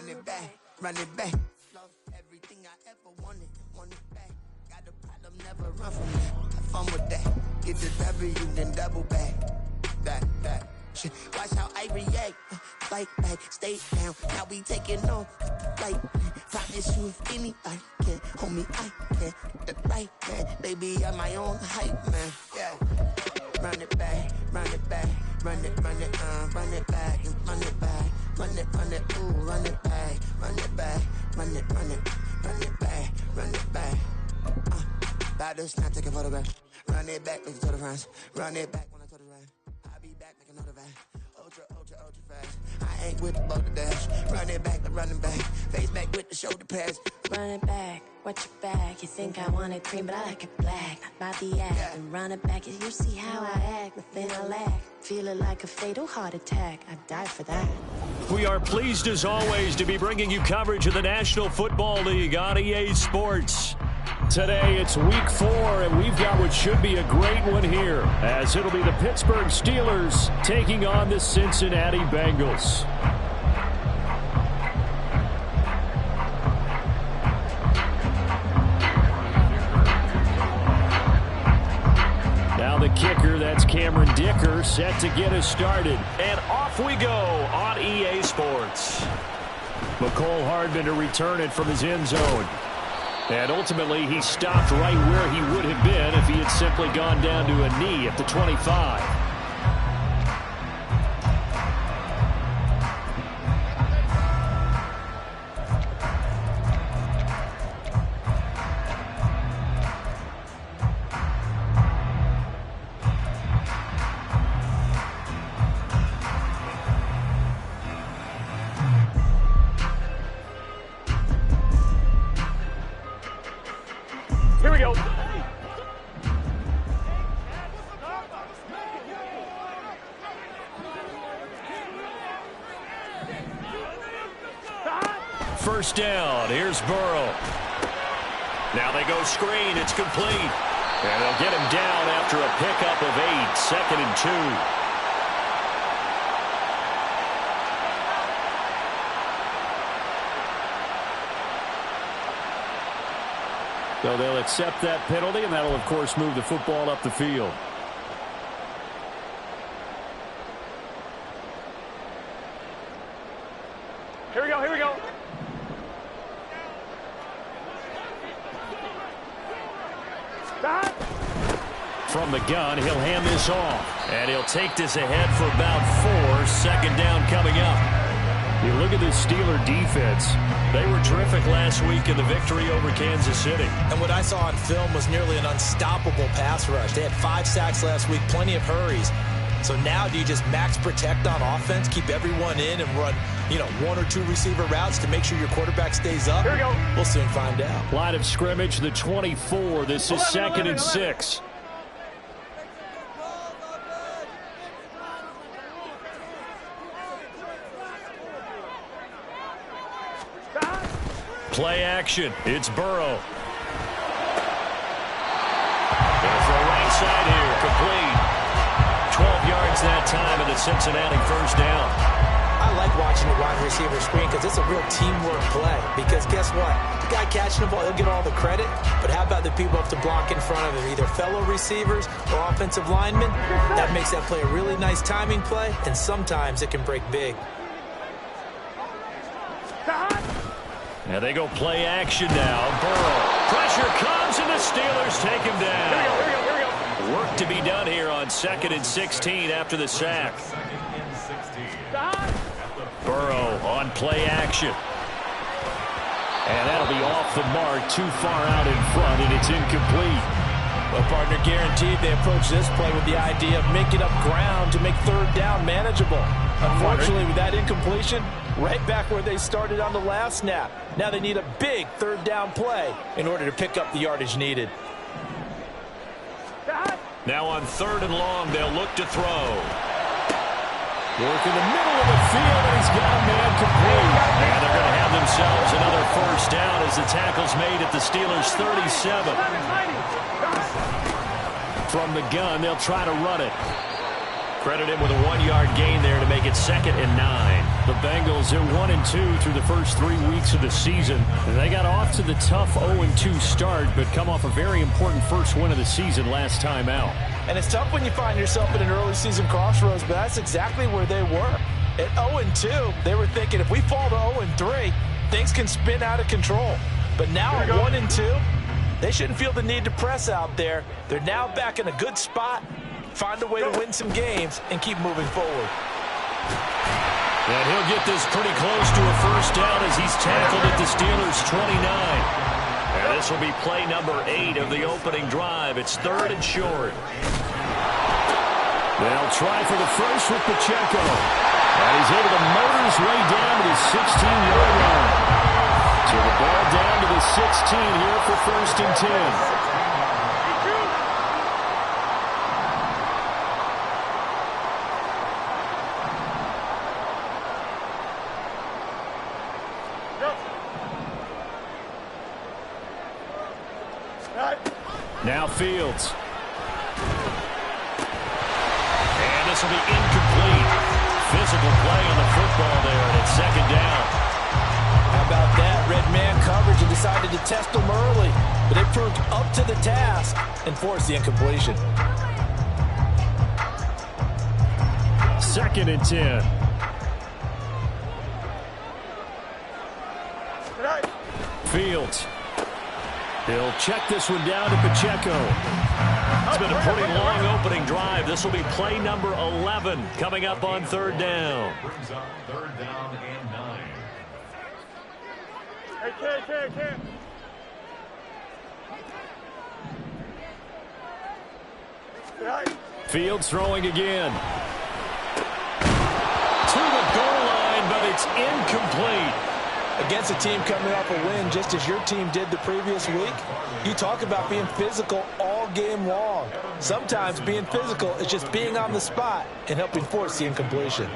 Run it back, run it back. Everything I ever wanted, want it back. Got a problem, never run from that. Have fun with that. Get the W, then double back. That. Shit. Watch how I react. Fight back, stay down. Now we taking off. Like, promise you if anybody can. Homie, I can. The right man. Baby, I'm my own hype man. Yeah. Run it back, run it back. Run it, run it back, run it back. Run it, ooh, run it back, run it back. Run it back, run it back. About to snap, take a photograph. Run it back, make it to the friends. Run it back when I told it right. I'll be back, make another back. Ultra fast. I ain't with the boulder dash. Run it back, but running back. Face back with the shoulder pads. Run it back, watch your back. You think I want it cream, but I like it black. Not the act, Yeah. and run it back. You see how I act, nothing I lack. Feeling like a fatal heart attack. I'd die for that. We are pleased as always to be bringing you coverage of the National Football League on EA Sports. Today it's week 4, and we've got what should be a great one here, as it'll be the Pittsburgh Steelers taking on the Cincinnati Bengals. Now the kicker, that's Cameron Dicker, set to get us started. And off we go on EA Sports. McCole Hardman to return it from his end zone. And ultimately, he stopped right where he would have been if he had simply gone down to a knee at the 25. Here we go. First down. Here's Burrow. Now they go screen. It's complete. And they'll get him down after a pickup of 8. 2nd and 2. So they'll accept that penalty, and that'll, of course, move the football up the field. Here we go, here we go. From the gun, he'll hand this off. And he'll take this ahead for about 4. 2nd down coming up. You look at this Steeler defense. They were terrific last week in the victory over Kansas City. And what I saw on film was nearly an unstoppable pass rush. They had 5 sacks last week, plenty of hurries. So now do you just max protect on offense, keep everyone in, and run, 1 or 2 receiver routes to make sure your quarterback stays up? Here we go. We'll soon find out. Line of scrimmage, the 24. This is 2nd and 6. Play action. It's Burrow. Going for a right side here. Complete. 12 yards that time in the Cincinnati first down. I like watching the wide receiver screen because it's a real teamwork play. Because guess what? The guy catching the ball, he'll get all the credit. But how about the people up to block in front of him? Either fellow receivers or offensive linemen. That makes that play a really nice timing play. And sometimes it can break big. And they go play action now. Burrow. Pressure comes, and the Steelers take him down. Here we go. Work to be done here on 2nd and 16 after the sack. Burrow on play action. And that'll be off the mark, too far out in front, and it's incomplete. Well, partner, guaranteed they approach this play with the idea of making up ground to make 3rd down manageable. Unfortunately, with that incompletion, right back where they started on the last snap. Now they need a big 3rd down play in order to pick up the yardage needed. Now on 3rd and long, they'll look to throw. Work in the middle of the field, and he's got a man complete. And they're going to have themselves another first down as the tackle's made at the Steelers' 37. From the gun, they'll try to run it. Credit him with a 1-yard gain there to make it 2nd and 9. The Bengals are 1-2 through the first 3 weeks of the season. They got off to the tough 0-2 start, but come off a very important first win of the season last time out. And it's tough when you find yourself in an early season crossroads, but that's exactly where they were. At 0-2, they were thinking if we fall to 0-3, things can spin out of control. But now at 1-2, they shouldn't feel the need to press out there. They're now back in a good spot, find a way to win some games, and keep moving forward. And he'll get this pretty close to a first down as he's tackled at the Steelers' 29. And this will be play number 8 of the opening drive. It's 3rd and short. They'll try for the first with Pacheco. And he's able to motor his way down to the 16-yard line. So the ball down to the 16 here for 1st and 10. Now Fields. And this will be incomplete. Physical play on the football there, and it's 2nd down. How about that? Red man coverage and decided to test them early. But they proved up to the task and forced the incompletion. 2nd and 10. Fields. He'll check this one down to Pacheco. It's been a pretty long opening drive. This will be play number 11 coming up on 3rd down. Brings up 3rd down and 9. Hey, Ken. Fields throwing again. To the goal line, but it's incomplete. Against a team coming off a win just as your team did the previous week, you talk about being physical all game long. Sometimes being physical is just being on the spot and helping force the incompletion.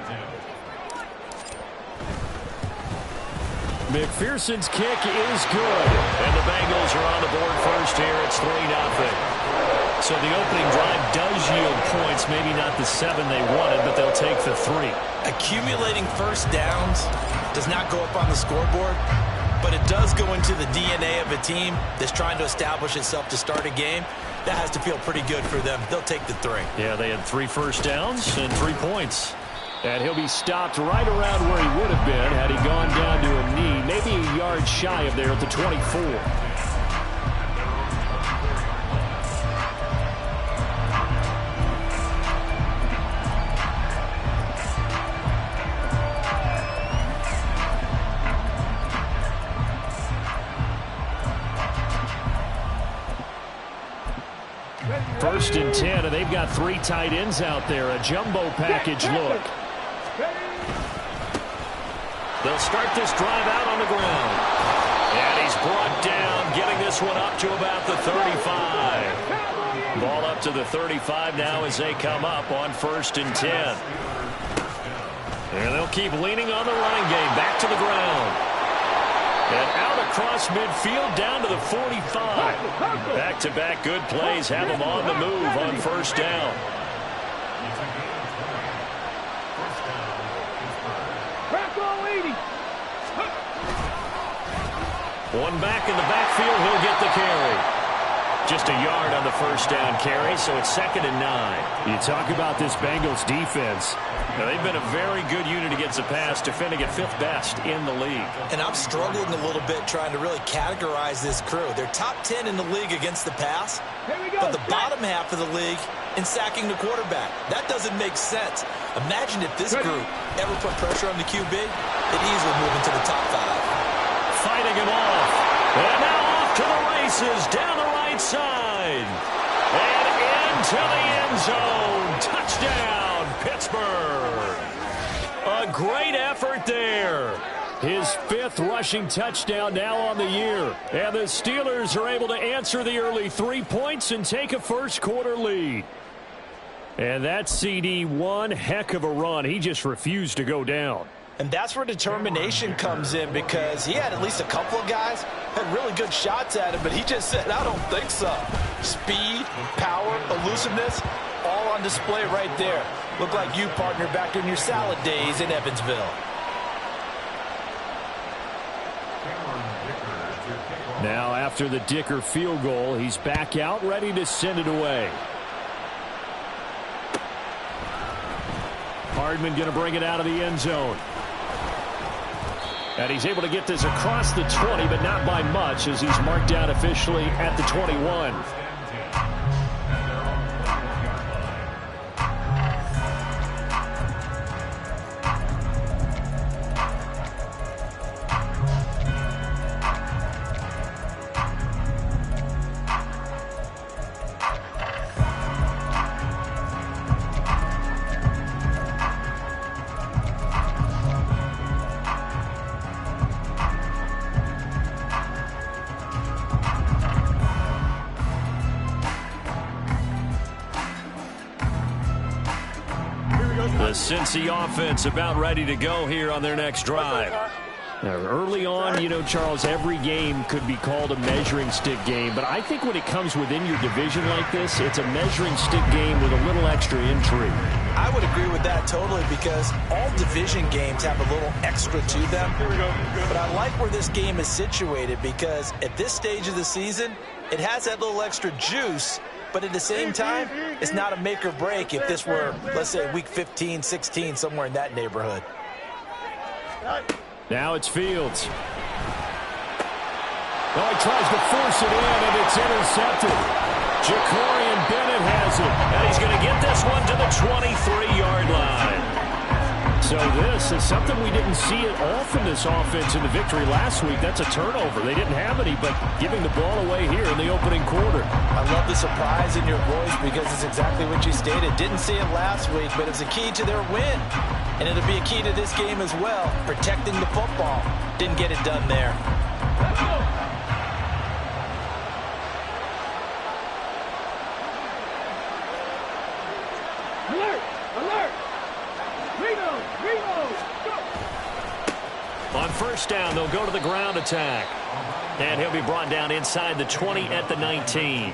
McPherson's kick is good. And the Bengals are on the board first here. It's 3-0. So the opening drive does yield points. Maybe not the 7 they wanted, but they'll take the 3. Accumulating first downs does not go up on the scoreboard, but it does go into the DNA of a team that's trying to establish itself to start a game. That has to feel pretty good for them. They'll take the 3. Yeah, they had 3 first downs and 3 points. And he'll be stopped right around where he would have been had he gone down to a knee, maybe a yard shy of there at the 24. First and 10, and they've got 3 tight ends out there. A jumbo package look. They'll start this drive out on the ground. And he's brought down, getting this one up to about the 35. Ball up to the 35 now as they come up on 1st and 10. And they'll keep leaning on the running game. Back to the ground. And out across midfield down to the 45. Back-to-back good plays have them on the move on 1st down. One back in the backfield, he'll get the carry. Just a yard on the 1st down carry, so it's 2nd and 9. You talk about this Bengals defense. Now, they've been a very good unit against the pass, defending at 5th best in the league. And I'm struggling a little bit trying to really categorize this crew. They're top 10 in the league against the pass, but the bottom half of the league in sacking the quarterback. That doesn't make sense. Imagine if this group ever put pressure on the QB, they'd easily move into the top 5. Fighting him off. And now off to the races down the right side. And into the end zone. Touchdown, Pittsburgh. A great effort there. His 5th rushing touchdown now on the year. And the Steelers are able to answer the early 3 points and take a first-quarter lead. And that CD, one heck of a run. He just refused to go down. And that's where determination comes in, because he had at least a couple of guys had really good shots at him, but he just said, I don't think so. Speed, power, elusiveness, all on display right there. Look like you, partner, back in your salad days in Evansville. Now, after the Dicker field goal, he's back out, ready to send it away. Hardman going to bring it out of the end zone. And he's able to get this across the 20, but not by much, as he's marked down officially at the 21. The Cincy offense about ready to go here on their next drive. Now, early on, you know, Charles, every game could be called a measuring stick game, but I think when it comes within your division like this, it's a measuring stick game with a little extra intrigue. I would agree with that totally, because all division games have a little extra to them. But I like where this game is situated, because at this stage of the season, it has that little extra juice. But at the same time, it's not a make or break if this were, let's say, week 15, 16, somewhere in that neighborhood. Now it's Fields. Oh, he tries to force it in, and it's intercepted. Jacorian Bennett has it, and he's going to get this one to the 23-yard line. So this is something we didn't see it often, this offense in the victory last week. That's a turnover. They didn't have any, but giving the ball away here in the opening quarter. I love the surprise in your voice, because it's exactly what you stated. Didn't see it last week, but it's a key to their win. And it'll be a key to this game as well, protecting the football. Didn't get it done there. Alert! Alert! On first down, they'll go to the ground attack. And he'll be brought down inside the 20 at the 19.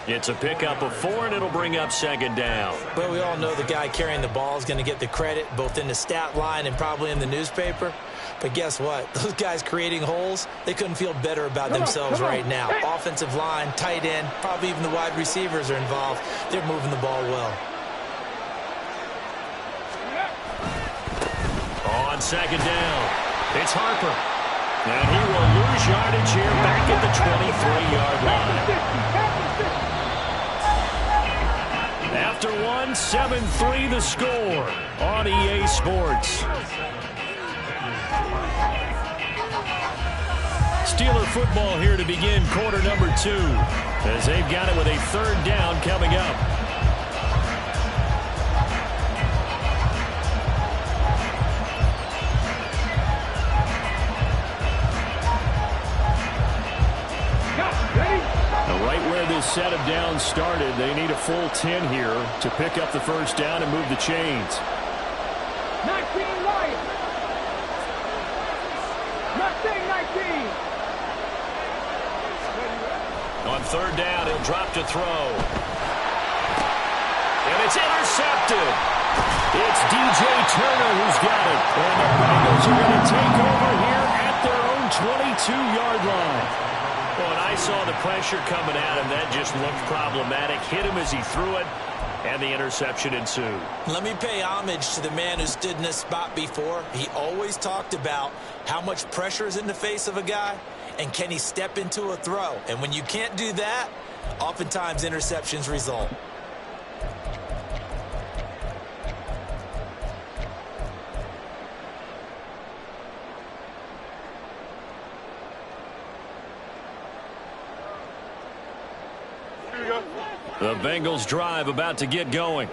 It's a pickup of 4, and it'll bring up second down. But we all know the guy carrying the ball is going to get the credit, both in the stat line and probably in the newspaper. But guess what? Those guys creating holes, they couldn't feel better about themselves right now. Offensive line, tight end, probably even the wide receivers are involved. They're moving the ball well. On second down, it's Harper. And he will lose yardage here back at the 23-yard line. After one, 7-3 the score on EA Sports. Steeler football here to begin quarter number 2, as they've got it with a third down coming up. Right where this set of downs started, they need a full 10 here to pick up the first down and move the chains. 19 Lions! 19! On third down, he'll drop to throw. And it's intercepted. It's DJ Turner who's got it. And the Bengals are going to take over here at their own 22-yard line. Well, and I saw the pressure coming at him. That just looked problematic. Hit him as he threw it, and the interception ensued. Let me pay homage to the man who stood in this spot before. He always talked about how much pressure is in the face of a guy, and can he step into a throw. And when you can't do that, oftentimes interceptions result. The Bengals drive about to get going.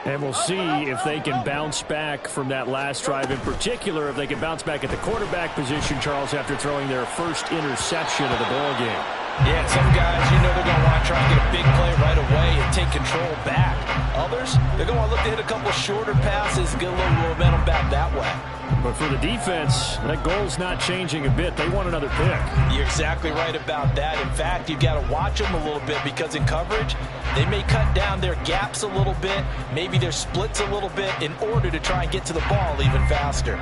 And we'll see if they can bounce back from that last drive. In particular, if they can bounce back at the quarterback position, Charles, after throwing their first interception of the ball game. Yeah, some guys, you know, they're going to want to try and get a big play right away and take control back. Others, they're going to want to look to hit a couple shorter passes, get a little momentum back that way. But for the defense, that goal's not changing a bit. They want another pick. You're exactly right about that. In fact, you've got to watch them a little bit because in coverage, they may cut down their gaps a little bit, maybe their splits a little bit in order to try and get to the ball even faster.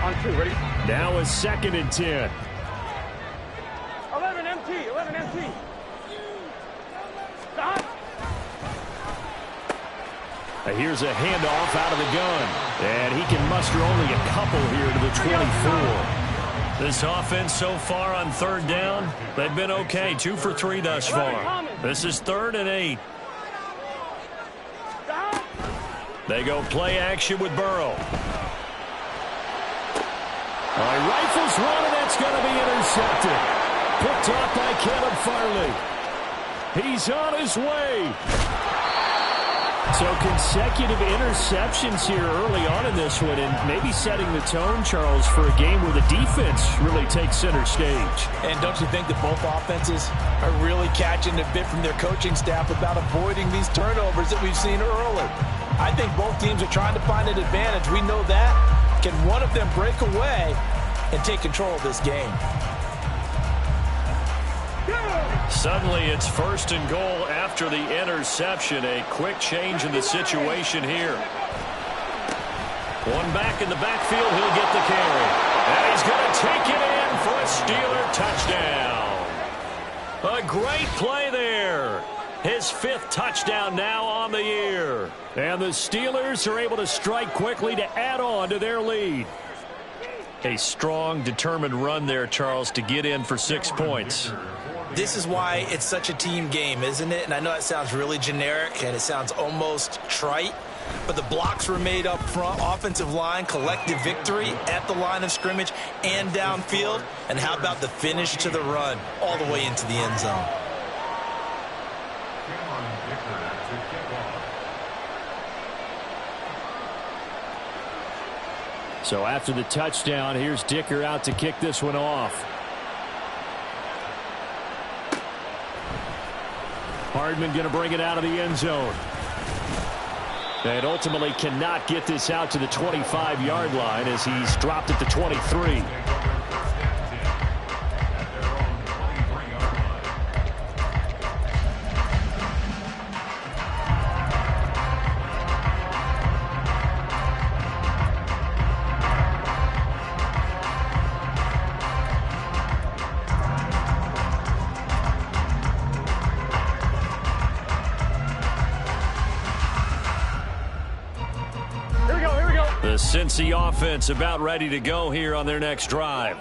On 2, ready? Now a 2nd and 10. 11 MT, 11 MT. Stop. Here's a handoff out of the gun. And he can muster only a couple here to the 24. This offense so far on 3rd down, they've been okay. 2 for 3 thus far. This is 3rd and 8. They go play action with Burrow. He rifles one, and that's going to be intercepted. Picked off by Caleb Farley. He's on his way. So consecutive interceptions here early on in this one, and maybe setting the tone, Charles, for a game where the defense really takes center stage. And don't you think that both offenses are really catching a bit from their coaching staff about avoiding these turnovers that we've seen early? I think both teams are trying to find an advantage. We know that. Can one of them break away and take control of this game? Suddenly it's 1st and goal after the interception. A quick change in the situation here. One back in the backfield. He'll get the carry. And he's going to take it in for a Steeler touchdown. A great play there. His 5th touchdown now on the year. And the Steelers are able to strike quickly to add on to their lead. A strong, determined run there, Charles, to get in for 6 points. This is why it's such a team game, isn't it? And I know that sounds really generic and it sounds almost trite, but the blocks were made up front, offensive line, collective victory at the line of scrimmage and downfield. And how about the finish to the run all the way into the end zone? So after the touchdown, here's Dicker out to kick this one off. Hardman going to bring it out of the end zone. And ultimately cannot get this out to the 25-yard line as he's dropped at the 23. Cincy offense about ready to go here on their next drive.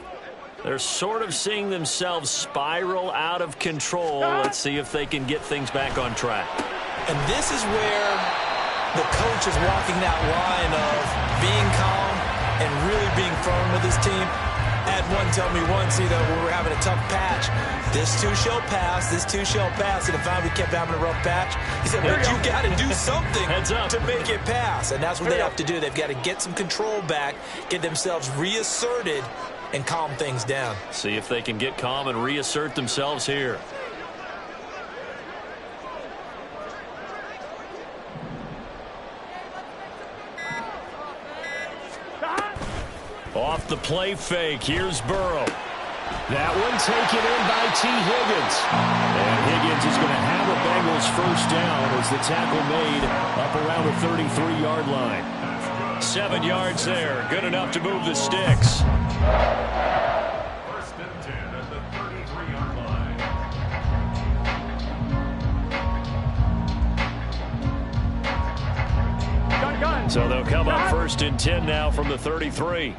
They're sort of seeing themselves spiral out of control. Let's see if they can get things back on track. And this is where the coach is walking that line of being calm and really being firm with his team. Had one tell me once, when we were having a tough patch, this too shall pass, this too shall pass. And if we kept having a rough patch, he said, but you got to do something to make it pass. And that's what they have to do. They've got to get some control back, get themselves reasserted, and calm things down. See if they can get calm and reassert themselves here. Off the play fake, here's Burrow. That one taken in by T. Higgins. And Higgins is going to have a Bengals first down as the tackle made up around the 33-yard line. 7 yards there, good enough to move the sticks. First and 10 at the 33-yard line. Gun. So they'll come up 1st and 10 now from the 33.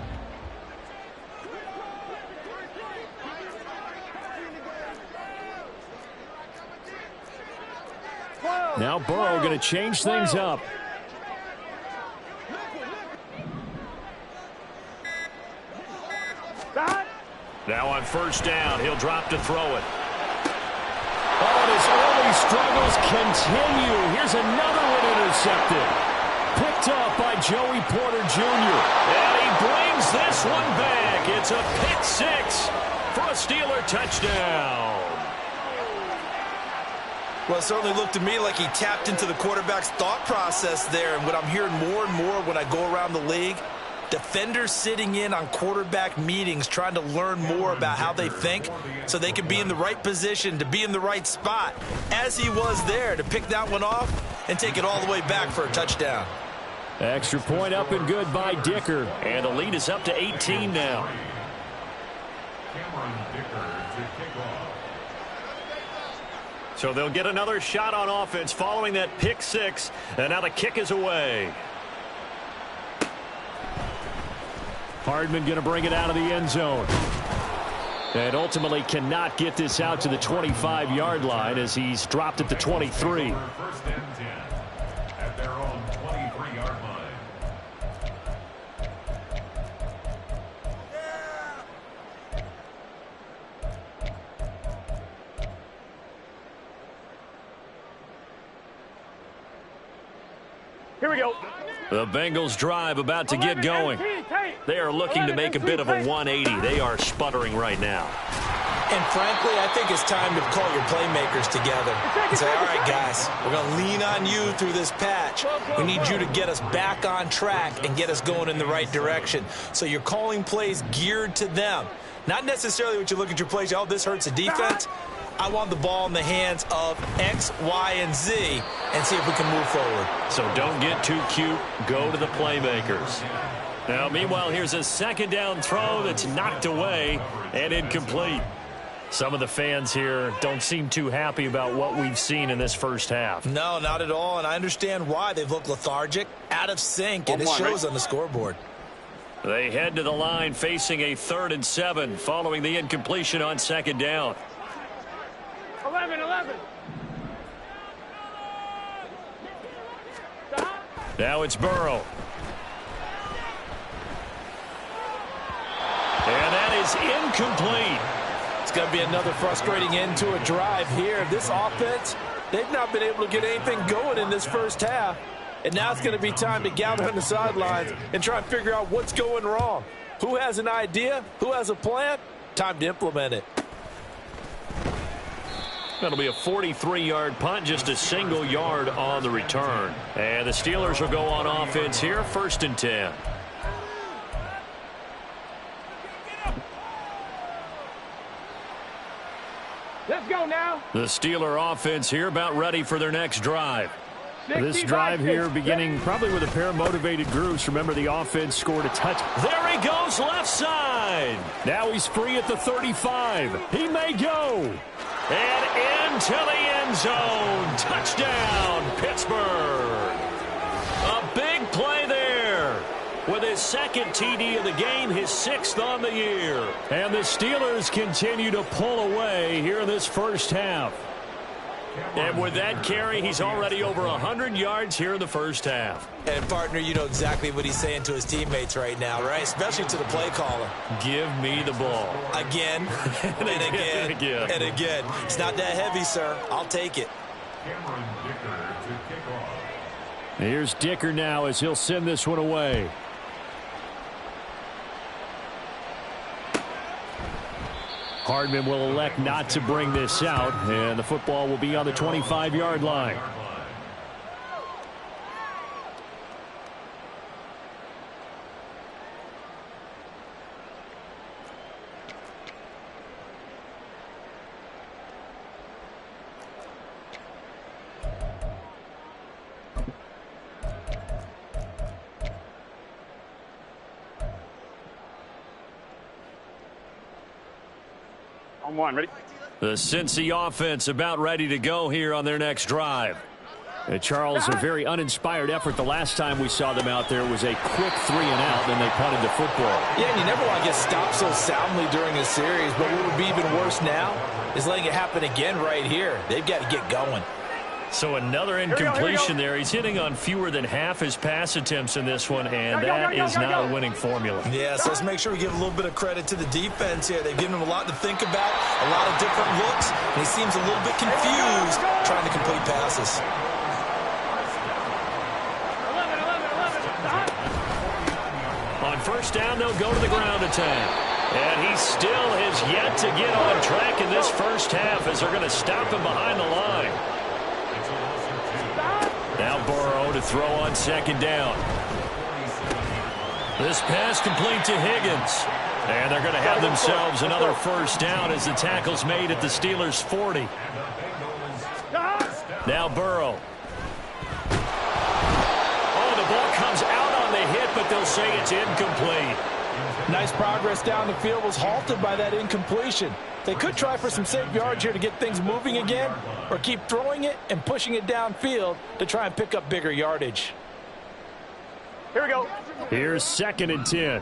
Now Burrow going to change things up. Now on first down, he'll drop to throw it. Oh, and his early struggles continue. Here's another one intercepted. Picked up by Joey Porter Jr. And he brings this one back. It's a pick six for a Steeler touchdown. Well, it certainly looked to me like he tapped into the quarterback's thought process there. And what I'm hearing more and more when I go around the league, defenders sitting in on quarterback meetings trying to learn more about how they think so they can be in the right position to be in the right spot, as he was there to pick that one off and take it all the way back for a touchdown. Extra point up and good by Dicker. And the lead is up to 18 now. So they'll get another shot on offense following that pick six. And now the kick is away. Hardman going to bring it out of the end zone. And ultimately cannot get this out to the 25-yard line as he's dropped at the 23. First and 10 at their own 23-yard line. Here we go. The Bengals drive about to get going. They are looking to make a bit of a 180. They are sputtering right now. And frankly, I think it's time to call your playmakers together and say, all right, guys, we're going to lean on you through this patch. We need you to get us back on track and get us going in the right direction. So you're calling plays geared to them. Not necessarily what you look at your plays, oh, this hurts the defense. I want the ball in the hands of X, Y, and Z and see if we can move forward. So don't get too cute. Go to the playmakers. Now, meanwhile, here's a second down throw that's knocked away and incomplete. Some of the fans here don't seem too happy about what we've seen in this first half. No, not at all, and I understand why. They've looked lethargic, out of sync, and it shows on the scoreboard. They head to the line facing a 3rd and 7 following the incompletion on second down. 11. Now it's Burrow. And that is incomplete. It's going to be another frustrating end to a drive here. This offense, they've not been able to get anything going in this first half. And now it's going to be time to gather on the sidelines and try and figure out what's going wrong. Who has an idea? Who has a plan? Time to implement it. That'll be a 43-yard punt, just a single yard on the return. And the Steelers will go on offense here, 1st and 10. Let's go now. The Steeler offense here about ready for their next drive. This drive here beginning probably with a pair of motivated groups. Remember, the offense scored a touch. There he goes, left side. Now he's free at the 35. He may go. And into the end zone. Touchdown, Pittsburgh. A big play there. With his second TD of the game, his 6th on the year. And the Steelers continue to pull away here in this first half. And with that carry, he's already over 100 yards here in the first half. And, partner, you know exactly what he's saying to his teammates right now, right? Especially to the play caller. Give me the ball. Again, and again, and again. It's not that heavy, sir. I'll take it. Cameron Dicker to kick off. Here's Dicker now as he'll send this one away. Hardman will elect not to bring this out, and the football will be on the 25-yard line. On one, ready? The Cincy offense about ready to go here on their next drive. And Charles, a very uninspired effort. The last time we saw them out there was a quick 3-and-out, then they punted the football. Yeah, and you never want to get stopped so soundly during a series, but what would be even worse now is letting it happen again right here. They've got to get going. So another incompletion there. He's hitting on fewer than half his pass attempts in this one, and that is not a winning formula. Yeah, so let's make sure we give a little bit of credit to the defense here. They've given him a lot to think about, a lot of different looks, and he seems a little bit confused trying to complete passes. 11. On first down, they'll go to the ground attack. And he still has yet to get on track in this first half as they're going to stop him behind the line. to throw on second down. This pass complete to Higgins. And they're going to have themselves another first down as the tackle's made at the Steelers' 40. Now Burrow. Oh, the ball comes out on the hit, but they'll say it's incomplete. Nice progress down the field, was halted by that incompletion. They could try for some safe yards here to get things moving again, or keep throwing it and pushing it downfield to try and pick up bigger yardage. Here we go. Here's 2nd and 10.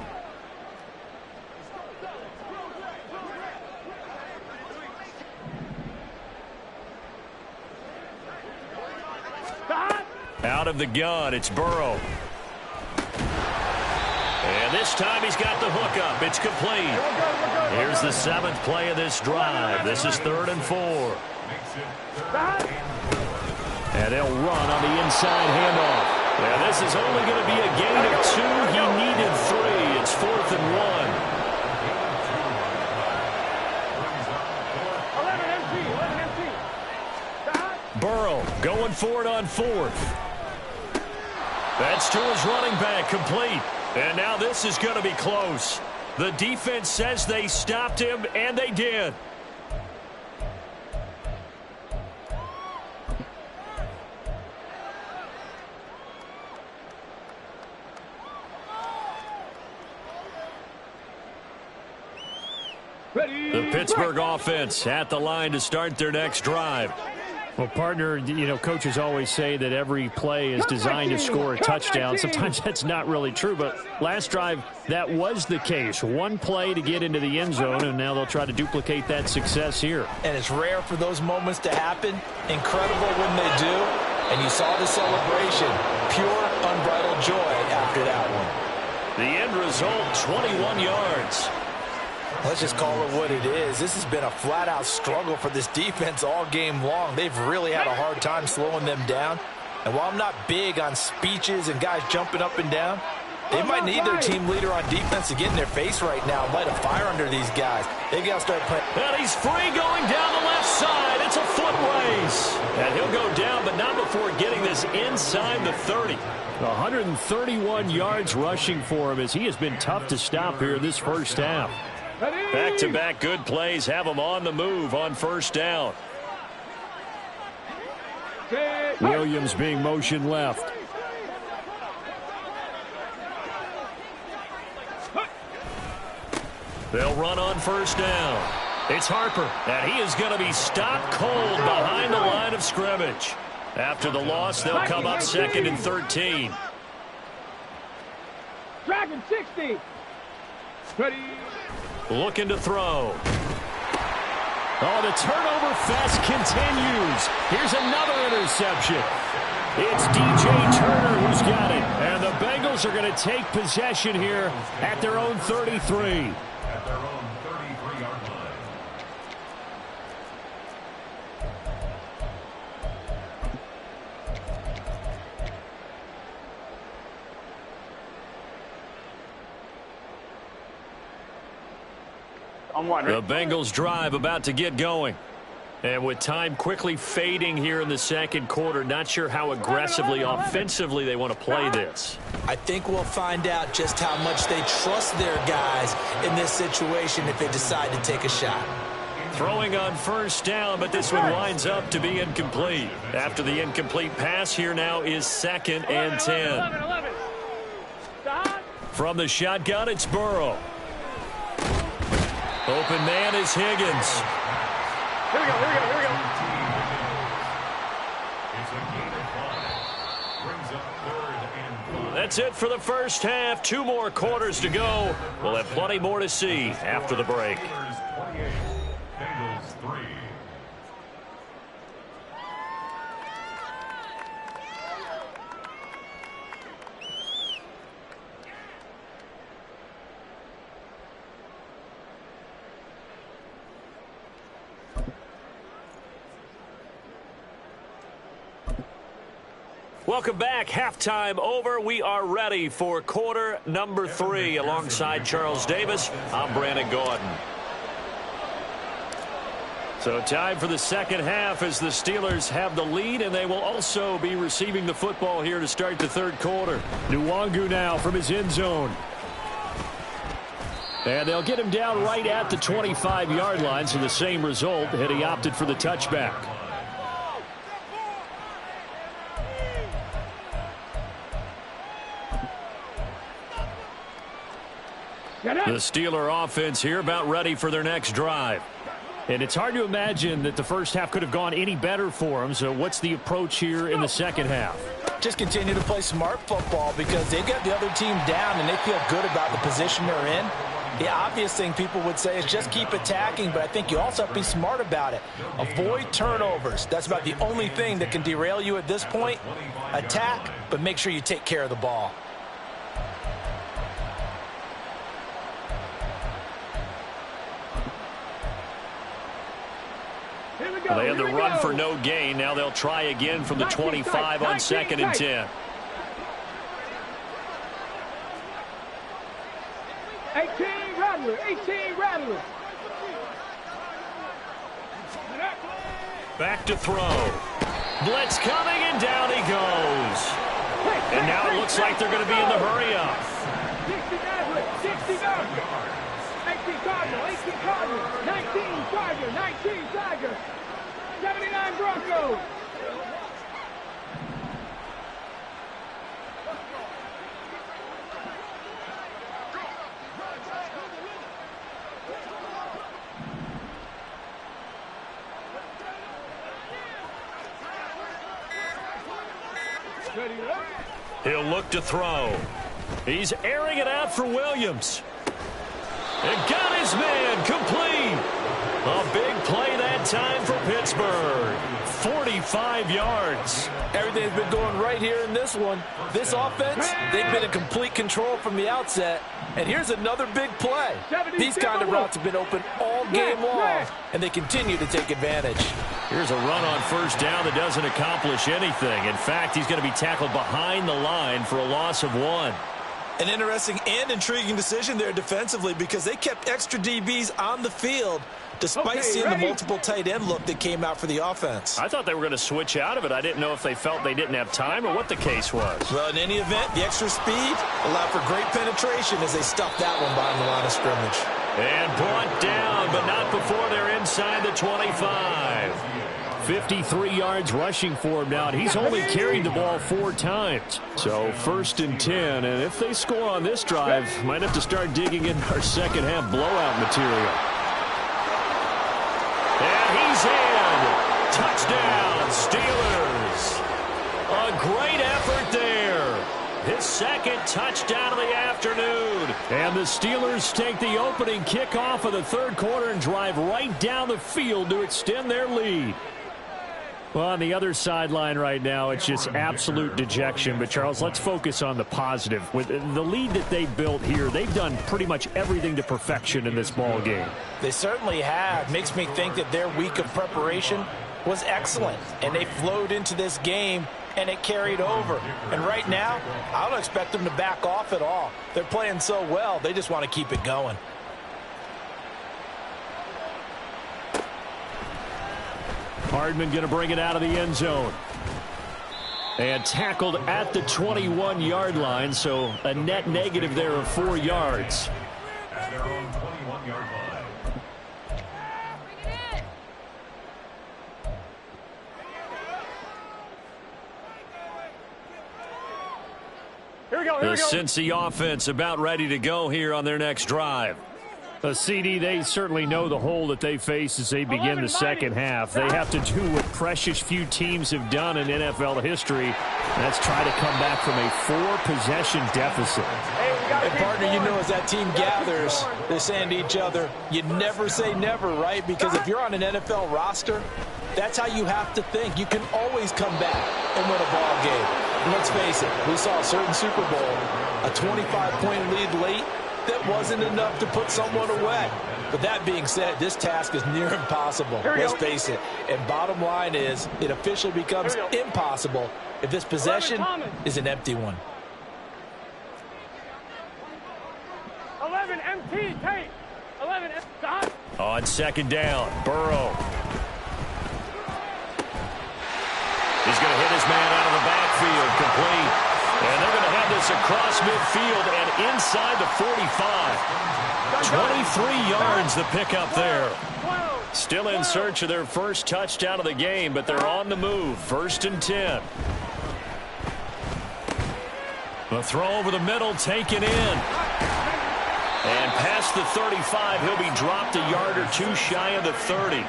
Out of the gun, it's Burrow. And this time he's got the hook up. It's complete. Here's the 7th play of this drive. This is 3rd and 4. And they'll run on the inside handoff. And this is only going to be a gain of 2. He needed 3. It's 4th and 1. Burrow going for it on 4th. That's to his running back, complete. And now this is going to be close. The defense says they stopped him, and they did. The Pittsburgh offense at the line to start their next drive. Well, partner, you know, coaches always say that every play is designed to score a touchdown. Sometimes that's not really true, but last drive, that was the case. One play to get into the end zone, and now they'll try to duplicate that success here. And it's rare for those moments to happen. Incredible when they do. And you saw the celebration. Pure, unbridled joy after that one. The end result, 21 yards. Let's just call it what it is. This has been a flat-out struggle for this defense all game long. They've really had a hard time slowing them down. And while I'm not big on speeches and guys jumping up and down, they might need their team leader on defense to get in their face right now and light a fire under these guys. They've got to start playing. And he's free going down the left side. It's a foot race. And he'll go down, but not before getting this inside the 30. 131 yards rushing for him as he has been tough to stop here in this first half. Back-to-back good plays have him on the move on first down. Williams being motioned left. They'll run on first down. It's Harper, and he is going to be stopped cold behind the line of scrimmage. After the loss, they'll come up 2nd and 13. Dragon 60. Ready. Looking to throw. Oh, the turnover fest continues. Here's another interception. It's DJ Turner who's got it. And the Bengals are going to take possession here at their own 33. At their own 33-yard line. The Bengals drive about to get going. And with time quickly fading here in the second quarter, not sure how aggressively, offensively they want to play this. I think we'll find out just how much they trust their guys in this situation if they decide to take a shot. Throwing on first down, but this one winds up to be incomplete. After the incomplete pass, here now is 2nd and 10. From the shotgun, it's Burrow. Open man is Higgins. Here we go. It's a gain of 5. Brings up 3rd and 5. That's it for the first half. 2 more quarters to go. We'll have plenty more to see after the break. Steelers 28, Bengals 3. Welcome back. Halftime over. We are ready for quarter number 3. Alongside Charles Davis, I'm Brandon Gaudin. So time for the second half as the Steelers have the lead, and they will also be receiving the football here to start the third quarter. Nwangu now from his end zone. And they'll get him down right at the 25-yard line, so the same result, and he opted for the touchback. The Steeler offense here about ready for their next drive. And it's hard to imagine that the first half could have gone any better for them. So what's the approach here in the second half? Just continue to play smart football because they've got the other team down and they feel good about the position they're in. The obvious thing people would say is just keep attacking, but I think you also have to be smart about it. Avoid turnovers. That's about the only thing that can derail you at this point. Attack, but make sure you take care of the ball. They had the run for no gain. Now they'll try again from the 25 on 2nd and 10. 18 Rattler, 18 Rattler. Back to throw. Blitz coming, and down he goes. And now it looks like they're going to be in the hurry-up. 60 Rattler, 18 Cardinal, 18 Cardinal, 19 Tiger, 19 Tiger. 79 Broncos. He'll look to throw. He's airing it out for Williams. And got his man complete. A big play that time for Pittsburgh. 45 yards. Everything's been going right here in this one. This offense, they've been in complete control from the outset. And here's another big play. These kind of routes have been open all game long, and they continue to take advantage. Here's a run on first down that doesn't accomplish anything. In fact, he's going to be tackled behind the line for a loss of 1. An interesting and intriguing decision there defensively because they kept extra DBs on the field despite seeing the multiple tight end look that came out for the offense. I thought they were going to switch out of it. I didn't know if they felt they didn't have time or what the case was. Well, in any event, the extra speed allowed for great penetration as they stuffed that one behind the line of scrimmage. And brought down, but not before they're inside the 25. 53 yards rushing for him now, and he's only carried the ball 4 times. So 1st and 10, and if they score on this drive, might have to start digging in our second half blowout material. And he's in. Touchdown, Steelers. A great effort there. His second touchdown of the afternoon. And the Steelers take the opening kickoff of the third quarter and drive right down the field to extend their lead. Well, on the other sideline right now, it's just absolute dejection. But, Charles, let's focus on the positive. With the lead that they built here, they've done pretty much everything to perfection in this ball game. They certainly have. Makes me think that their week of preparation was excellent. And they flowed into this game, and it carried over. And right now, I don't expect them to back off at all. They're playing so well, they just want to keep it going. Hardman going to bring it out of the end zone. And tackled at the 21-yard line, so a net negative there of 4 yards. At their own 21-yard line. Here we go, The Cincy offense about ready to go here on their next drive. CD, they certainly know the hole that they face as they begin the second half. They have to do what precious few teams have done in NFL history. That's try to come back from a 4-possession deficit. And, partner, you know as that team gathers, they're saying to each other, you never say never, right? Because if you're on an NFL roster, that's how you have to think. You can always come back and win a ball game. And let's face it, we saw a certain Super Bowl, a 25-point lead late. That wasn't enough to put someone away. But that being said, this task is near impossible. Let's face it. And bottom line is, it officially becomes impossible if this possession is an empty one. 11 MT tape. 11 On second down, Burrow He's going to hit his man out of the backfield, complete. And they're going to have this across midfield and inside the 45. 23 yards the pickup there. Still in search of their first touchdown of the game, but they're on the move. 1st and 10. A throw over the middle, taken in. And past the 35, he'll be dropped a yard or two shy of the 30.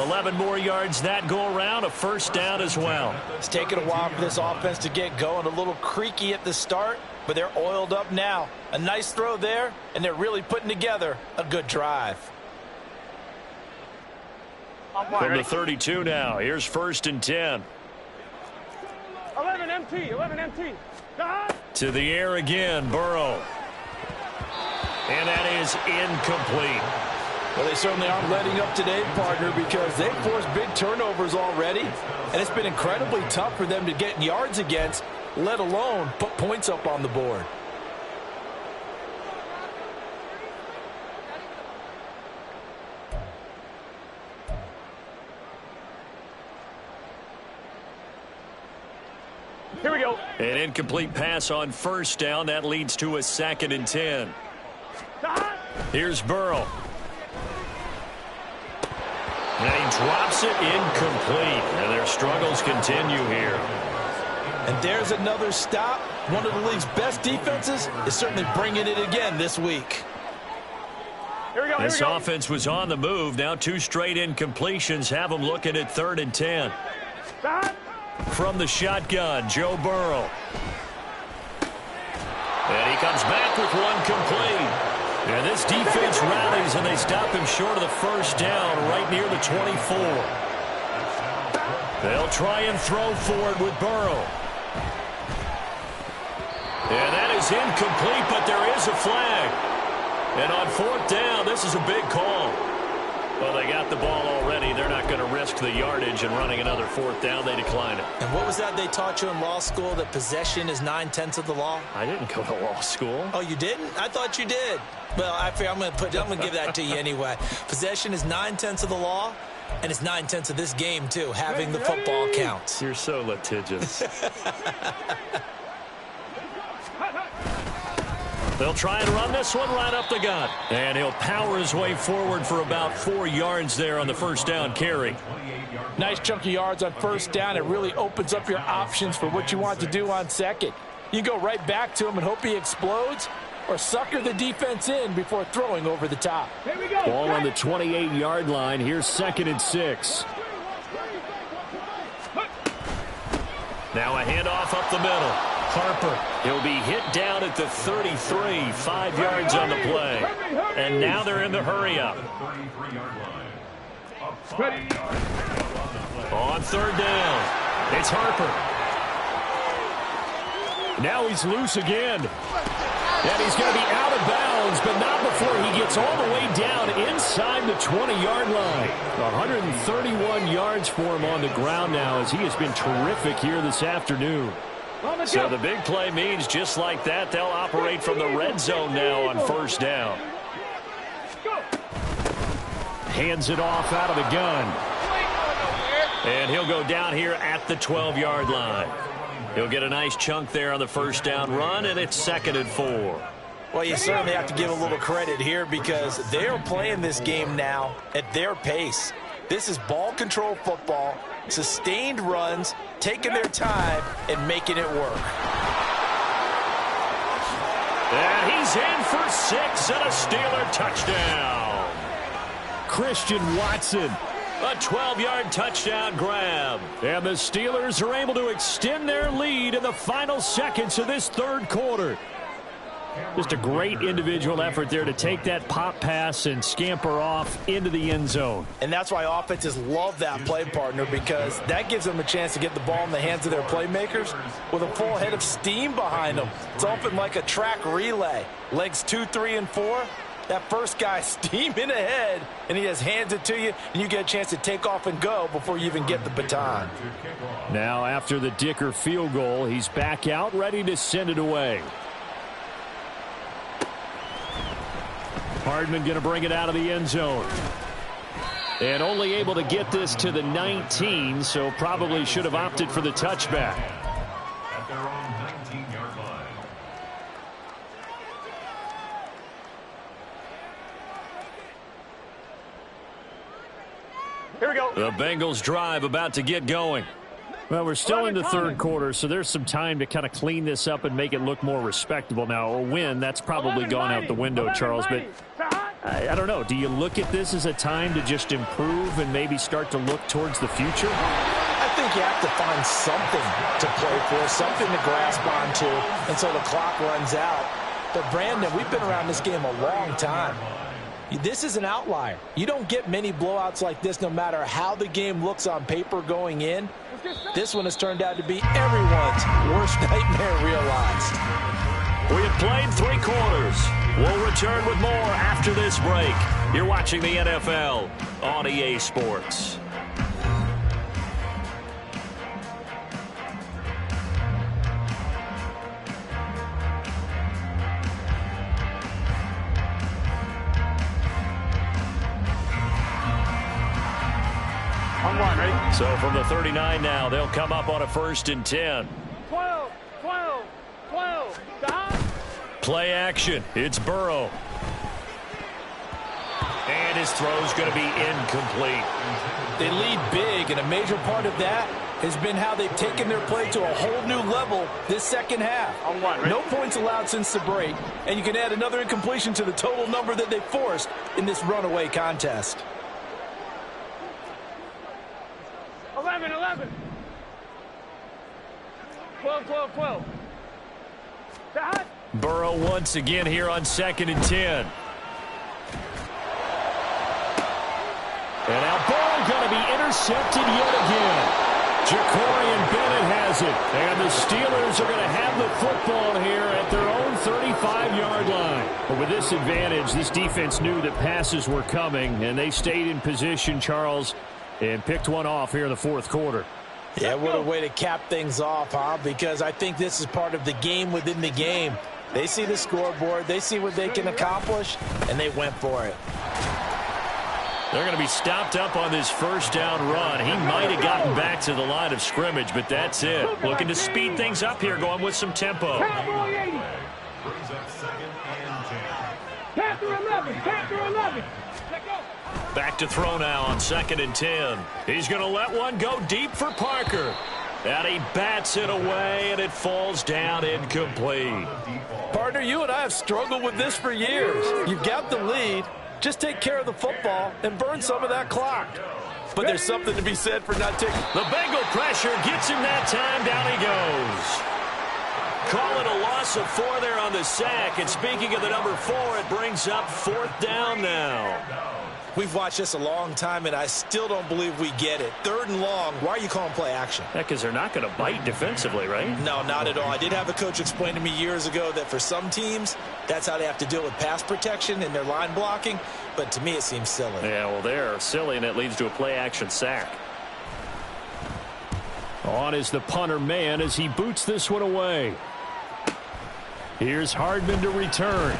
11 more yards that go around, a first down as well. It's taken a while for this offense to get going. A little creaky at the start, but they're oiled up now. A nice throw there, and they're really putting together a good drive. From the 32 now, here's 1st and 10. 11 MT, 11 MT. To the air again, Burrow. And that is incomplete. Well, they certainly aren't letting up today, partner, because they've forced big turnovers already, and it's been incredibly tough for them to get yards against, let alone put points up on the board. Here we go. An incomplete pass on 1st down. That leads to a 2nd and 10. Here's Burrow. And he drops it incomplete. And their struggles continue here. And there's another stop. One of the league's best defenses is certainly bringing it again this week. Here we go. This offense was on the move. Now 2 straight incompletions have them looking at 3rd and 10. From the shotgun, Joe Burrow. And he comes back with one complete. And this defense rallies, and they stop him short of the first down right near the 24. They'll try and throw forward with Burrow. And that is incomplete, but there is a flag. And on 4th down, this is a big call. Well, they got the ball already. They're not going to risk the yardage and running another 4th down. They decline it. And what was that they taught you in law school, that possession is 9/10 of the law? I didn't go to law school. Oh, you didn't? I thought you did. Well, I figure I'm going to give that to you anyway. Possession is 9/10 of the law, and it's 9/10 of this game, too, having the football counts. You're so litigious. They'll try and run this one right up the gut. And he'll power his way forward for about 4 yards there on the first down carry. Nice chunk of yards on first down. It really opens up your options for what you want to do on second. You go right back to him and hope he explodes, or sucker the defense in before throwing over the top. Here we go. Ball on the 28-yard line. Here's 2nd and 6. Now a handoff up the middle. Harper, he'll be hit down at the 33, 5 yards on the play. And now they're in the hurry-up. On 3rd down, it's Harper. Now he's loose again. And he's going to be out of bounds, but not before he gets all the way down inside the 20-yard line. 131 yards for him on the ground now, as he has been terrific here this afternoon. So the big play means just like that, they'll operate from the red zone now on 1st down. Hands it off out of the gun. And he'll go down here at the 12-yard line. He'll get a nice chunk there on the first down run, and it's 2nd and 4. Well, you certainly have to give a little credit here, because they're playing this game now at their pace. This is ball control football, sustained runs, taking their time and making it work. And he's in for 6 and a Steeler touchdown. Christian Watson, a 12-yard touchdown grab. And the Steelers are able to extend their lead in the final seconds of this 3rd quarter. Just a great individual effort there to take that pop pass and scamper off into the end zone. And that's why offenses love that play, partner, because that gives them a chance to get the ball in the hands of their playmakers with a full head of steam behind them. It's often like a track relay. Legs 2, 3, and 4. That first guy steaming ahead, and he just hands it to you, and you get a chance to take off and go before you even get the baton. Now, after the Dicker field goal, he's back out, ready to send it away. Hardman going to bring it out of the end zone. And only able to get this to the 19, so probably should have opted for the touchback. At their own 19-yard line. Here we go. The Bengals drive about to get going. Well, we're still in the third quarter, so there's some time to kind of clean this up and make it look more respectable. Now, a win, that's probably gone out the window, Charles, but I don't know. Do you look at this as a time to just improve and maybe start to look towards the future? I think you have to find something to play for, something to grasp onto until the clock runs out. But, Brandon, we've been around this game a long time. This is an outlier. You don't get many blowouts like this no matter how the game looks on paper going in. This one has turned out to be everyone's worst nightmare realized. We have played 3 quarters. We'll return with more after this break. You're watching the NFL on EA Sports. Ready? So from the 39 now, they'll come up on a 1st and 10. 12, 12, 12. Stop. Play action. It's Burrow. And his throw's going to be incomplete. They lead big, and a major part of that has been how they've taken their play to a whole new level this second half. No points allowed since the break, and you can add another incompletion to the total number that they forced in this runaway contest. 11, 11. 12, 12, 12. Stop. Burrow once again here on 2nd and 10. And now ball going to be intercepted yet again. Jacorian Bennett has it. And the Steelers are going to have the football here at their own 35-yard line. But with this advantage, this defense knew that passes were coming, and they stayed in position, Charles, and picked one off here in the 4th quarter. Yeah, what a way to cap things off, huh? Because I think this is part of the game within the game. They see the scoreboard, they see what they can accomplish, and they went for it. They're going to be stopped up on this 1st down run. He might have gotten back to the line of scrimmage, but that's it. Looking to speed things up here, going with some tempo. Cowboy 80. Brings up 2nd and 10. Panther 11. Panther 11. Back to throw now on 2nd and 10. He's going to let one go deep for Parker. And he bats it away, and it falls down incomplete. Partner, you and I have struggled with this for years. You've got the lead. Just take care of the football and burn some of that clock. But there's something to be said for not taking. The Bengal pressure gets him that time. Down he goes. Call it a loss of 4 there on the sack. And speaking of the number 4, it brings up 4th down now. We've watched this a long time, and I still don't believe we get it. 3rd and long, why are you calling play action? Because they're not going to bite defensively, right? No, not at all. I did have a coach explain to me years ago that for some teams, that's how they have to deal with pass protection and their line blocking. But to me, it seems silly. Yeah, well, they're silly, and it leads to a play action sack. On is the punter man as he boots this one away. Here's Hardman to return.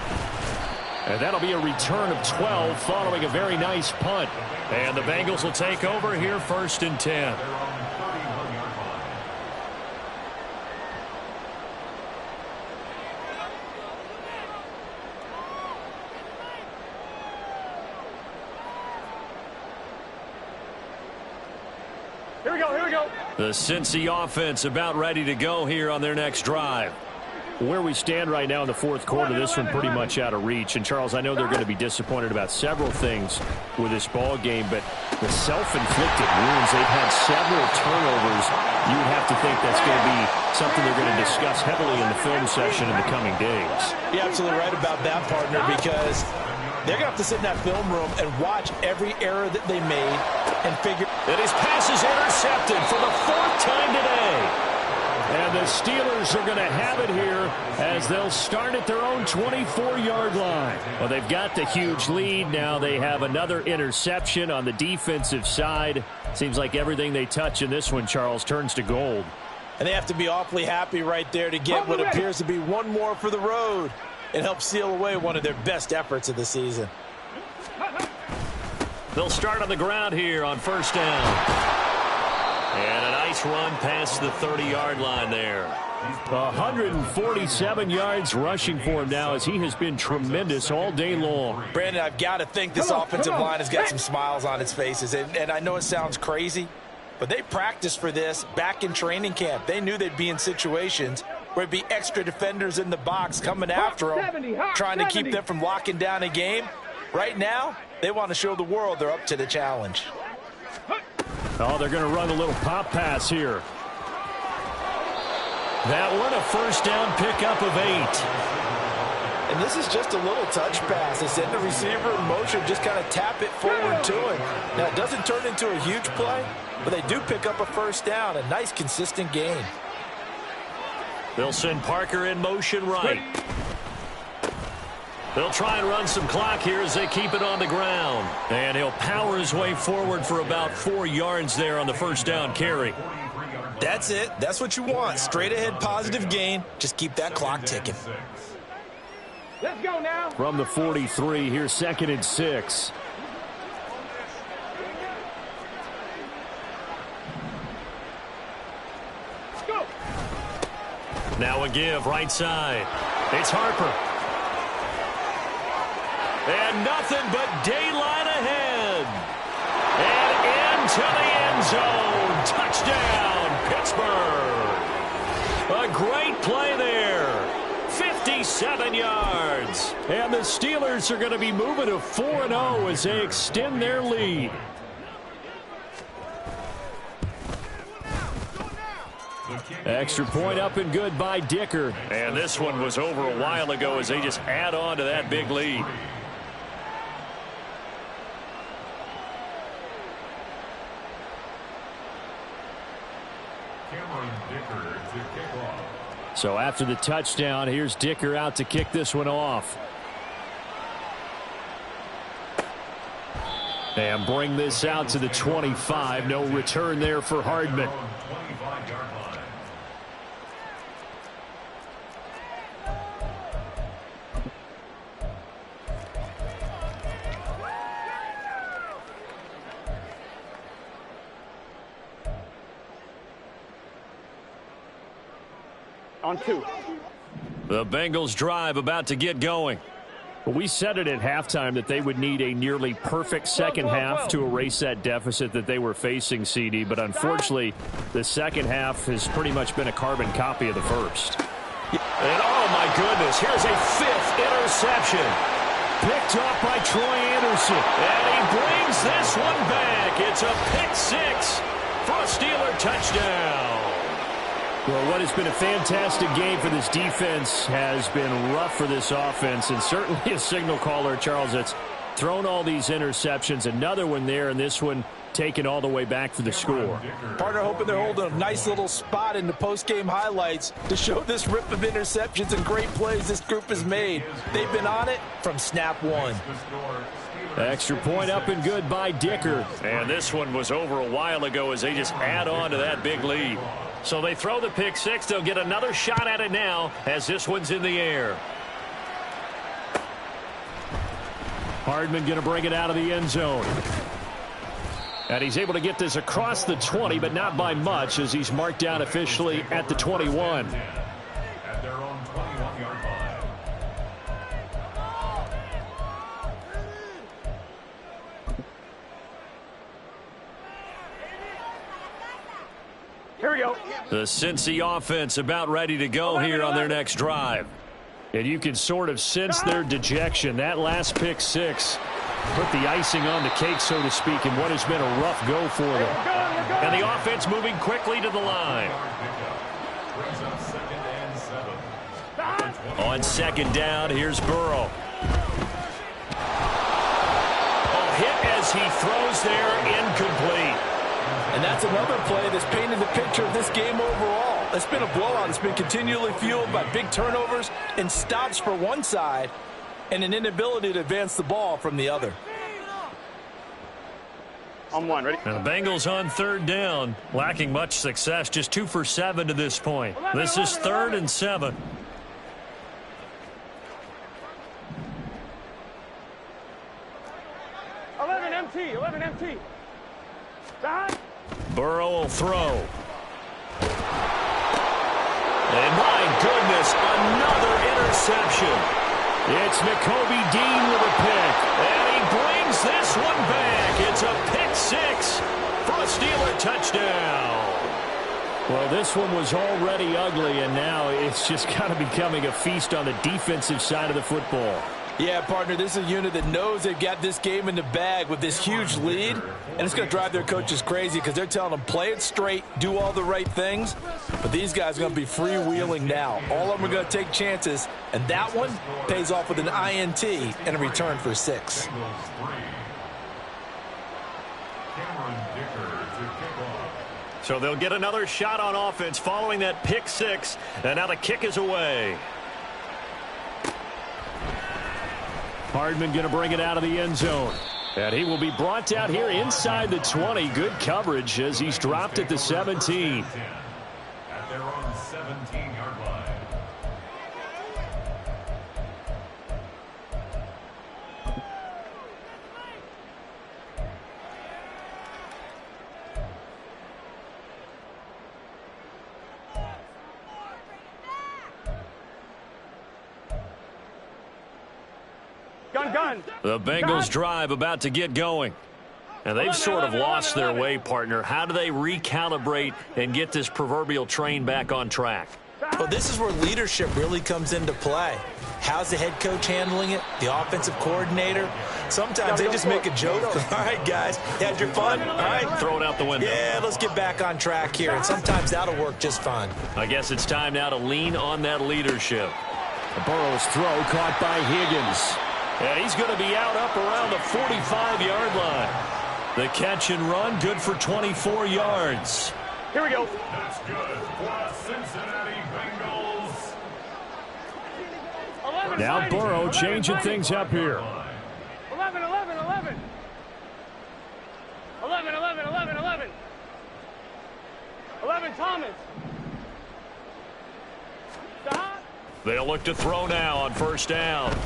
And that'll be a return of 12 following a very nice punt. And the Bengals will take over here 1st and 10. Here we go, here we go. The Cincy offense about ready to go here on their next drive. Where we stand right now in the 4th quarter, this one pretty much out of reach. And, Charles, I know they're going to be disappointed about several things with this ball game, but the self-inflicted wounds, they've had several turnovers. You would have to think that's going to be something they're going to discuss heavily in the film session in the coming days. You're absolutely right about that, partner, because they're going to have to sit in that film room and watch every error that they made and figure. And his pass is intercepted for the 4th time today. And the Steelers are going to have it here as they'll start at their own 24-yard line. Well, they've got the huge lead. Now they have another interception on the defensive side. Seems like everything they touch in this one, Charles, turns to gold. And they have to be awfully happy right there to get what appears to be one more for the road and help seal away one of their best efforts of the season. They'll start on the ground here on first down. And a nice run past the 30-yard line there. 147 yards rushing for him now, as he has been tremendous all day long. Brandon, I've got to think this offensive line has got some smiles on its faces. And I know it sounds crazy, but they practiced for this back in training camp. They knew they'd be in situations where there'd be extra defenders in the box coming after them, trying to keep them from locking down a game. Right now, they want to show the world they're up to the challenge. Oh, they're going to run a little pop pass here. That one, a first down pickup of 8. And this is just a little touch pass. They send the receiver in motion, just kind of tap it forward to him. Now, it doesn't turn into a huge play, but they do pick up a first down. A nice, consistent gain. They'll send Parker in motion right. They'll try and run some clock here as they keep it on the ground. And he'll power his way forward for about 4 yards there on the first down carry. That's it. That's what you want. Straight ahead positive gain. Just keep that clock ticking. Let's go now. From the 43, here's 2nd and 6. Go. Now a give right side. It's Harper. And nothing but daylight ahead. And into the end zone. Touchdown, Pittsburgh. A great play there. 57 yards. And the Steelers are going to be moving to 4-0 as they extend their lead. Extra point up and good by Dicker. And this one was over a while ago as they just add on to that big lead. So after the touchdown, here's Dicker out to kick this one off. And bring this out to the 25. No return there for Hardman. On 2. The Bengals drive about to get going. We said it at halftime that they would need a nearly perfect second half to erase that deficit that they were facing, CD. But unfortunately, the second half has pretty much been a carbon copy of the first. And oh my goodness, here's a 5th interception. Picked off by Troy Anderson. And he brings this one back. It's a pick 6 for a Steeler touchdown. Well, what has been a fantastic game for this defense has been rough for this offense, and certainly a signal caller, Charles, that's thrown all these interceptions. Another one there, and this one taken all the way back for the score. Partner hoping they're holding a nice little spot in the post-game highlights to show this rip of interceptions and great plays this group has made. They've been on it from snap one. Extra point up and good by Dicker. And this one was over a while ago as they just add on to that big lead. So they throw the pick 6. They'll get another shot at it now as this one's in the air. Hardman going to bring it out of the end zone. And he's able to get this across the 20, but not by much as he's marked down officially at the 21. At their own 21-yard line. Here we go. The Cincy offense about ready to go here on their next drive. And you can sort of sense their dejection. That last pick 6 put the icing on the cake, so to speak, in what has been a rough go for them. And the offense moving quickly to the line. On second down, here's Burrow. A hit as he throws there, incomplete. And that's another play that's painted the picture of this game overall. It's been a blowout. It's been continually fueled by big turnovers and stops for one side and an inability to advance the ball from the other. On 1, ready? And the Bengals on third down, lacking much success, just 2 for 7 to this point. This is 3rd and 7. MT, 11 MT. Side. Burrow will throw. And my goodness, another interception. It's Nakobe Dean with a pick. And he brings this one back. It's a pick six for a Steeler touchdown. Well, this one was already ugly, and now it's just kind of becoming a feast on the defensive side of the football. Yeah, partner, this is a unit that knows they've got this game in the bag with this huge lead, and it's going to drive their coaches crazy because they're telling them play it straight, do all the right things, but these guys are going to be freewheeling now. All of them are going to take chances, and that one pays off with an INT and a return for 6. So they'll get another shot on offense following that pick six, and now the kick is away. Hardman going to bring it out of the end zone. And he will be brought down here inside the 20. Good coverage as he's dropped at the 17. At their own 17-yard line. Gun. The Bengals drive about to get going. And they've sort of lost their way, partner. How do they recalibrate and get this proverbial train back on track? Well, this is where leadership really comes into play. How's the head coach handling it? The offensive coordinator? Sometimes they just make a joke. All right, guys, you had your fun? All right. Throw it out the window. Yeah, let's get back on track here. And sometimes that'll work just fine. I guess it's time now to lean on that leadership. Burrow's throw caught by Higgins. And he's going to be out up around the 45-yard line. The catch and run, good for 24 yards. Here we go. That's good for Cincinnati Bengals. 11, Now Burrow changing things up here. 11. 11, Thomas. Stop. They'll look to throw now on first down.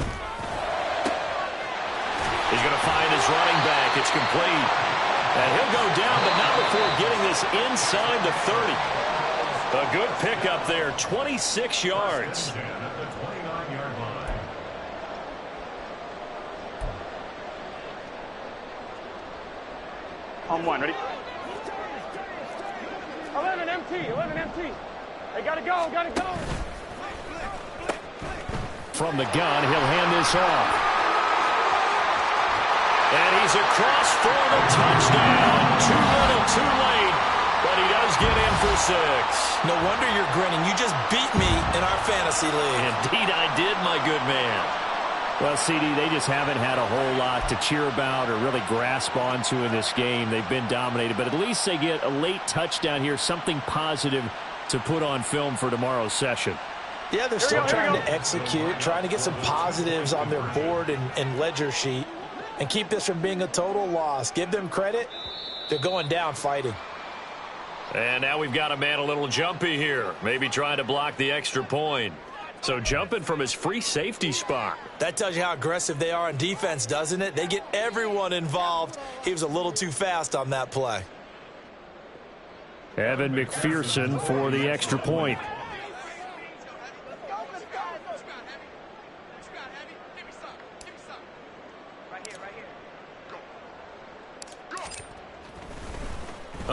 He's going to find his running back. It's complete. And he'll go down, but not before getting this inside the 30. A good pickup there, 26 yards. At the 29-yard line. On one, ready? 11 MT. They gotta go. From the gun, he'll hand this off. And he's across for the touchdown. Too little, too late. But he does get in for 6. No wonder you're grinning. You just beat me in our fantasy league. Indeed I did, my good man. Well, CD, they just haven't had a whole lot to cheer about or really grasp onto in this game. They've been dominated, but at least they get a late touchdown here, something positive to put on film for tomorrow's session. Yeah, they're still trying to execute, trying to get some positives on their board and ledger sheet and keep this from being a total loss. Give them credit. They're going down fighting. And now we've got a man a little jumpy here, maybe trying to block the extra point. So jumping from his free safety spot. That tells you how aggressive they are on defense, doesn't it? They get everyone involved. He was a little too fast on that play. Evan McPherson for the extra point.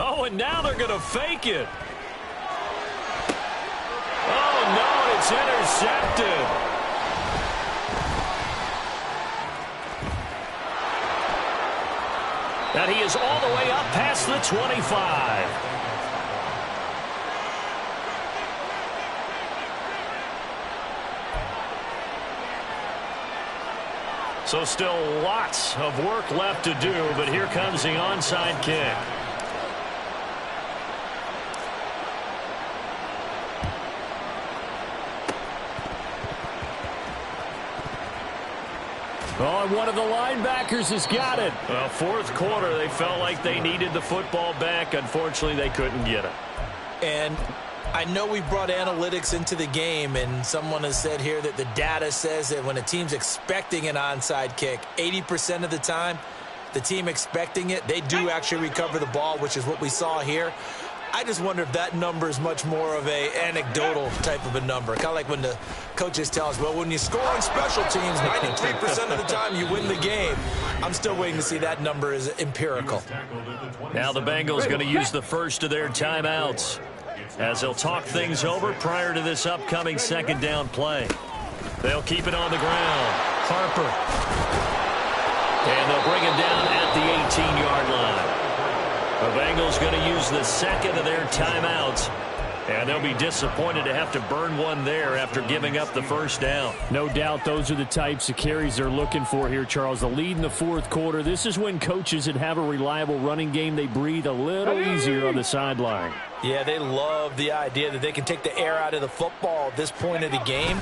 Oh, and now they're going to fake it. Oh, no, it's intercepted. And he is all the way up past the 25. So still lots of work left to do, but here comes the onside kick. Oh, and one of the linebackers has got it. Well, fourth quarter, they felt like they needed the football back. Unfortunately, they couldn't get it. And I know we brought analytics into the game, and someone has said here that the data says that when a team's expecting an onside kick, 80% of the time, the team expecting it, they do actually recover the ball, which is what we saw here. I just wonder if that number is much more of a anecdotal type of a number. Kind of like when the coaches tell us, well, when you score on special teams, 93% of the time you win the game. I'm still waiting to see that number is empirical. Now the Bengals going to use the first of their timeouts as they'll talk things over prior to this upcoming second down play. They'll keep it on the ground. Harper. And they'll bring him down at the 18-yard line. The Bengals going to use the second of their timeouts, and they'll be disappointed to have to burn one there after giving up the first down. No doubt those are the types of carries they're looking for here, Charles. The lead in the fourth quarter. This is when coaches that have a reliable running game, they breathe a little easier on the sideline. Yeah, they love the idea that they can take the air out of the football at this point of the game.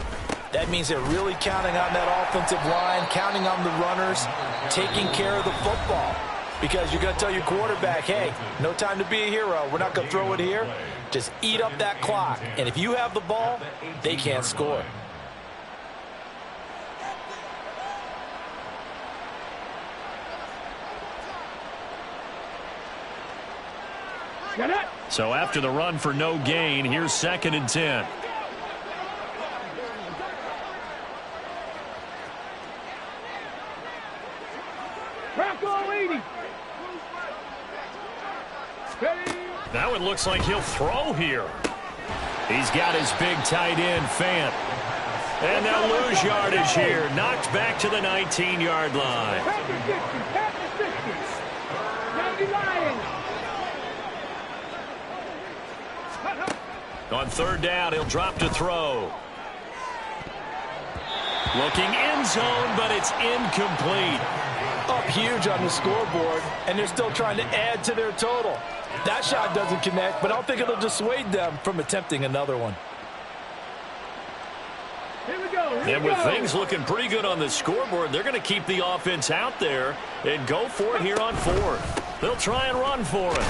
That means they're really counting on that offensive line, counting on the runners, taking care of the football. Because you're going to tell your quarterback, hey, no time to be a hero. We're not going to throw it here. Just eat up that clock. And if you have the ball, they can't score. So after the run for no gain, here's 2nd and 10. Now it looks like he'll throw here. He's got his big tight end, Fant. And they'll lose yardage here. Knocked back to the 19-yard line. On 3rd down, he'll drop to throw. Looking end zone, but it's incomplete. Up huge on the scoreboard, and they're still trying to add to their total. That shot doesn't connect, but I don't think it'll dissuade them from attempting another one. Here we go. And with things looking pretty good on the scoreboard, they're going to keep the offense out there and go for it here on 4th. They'll try and run for it.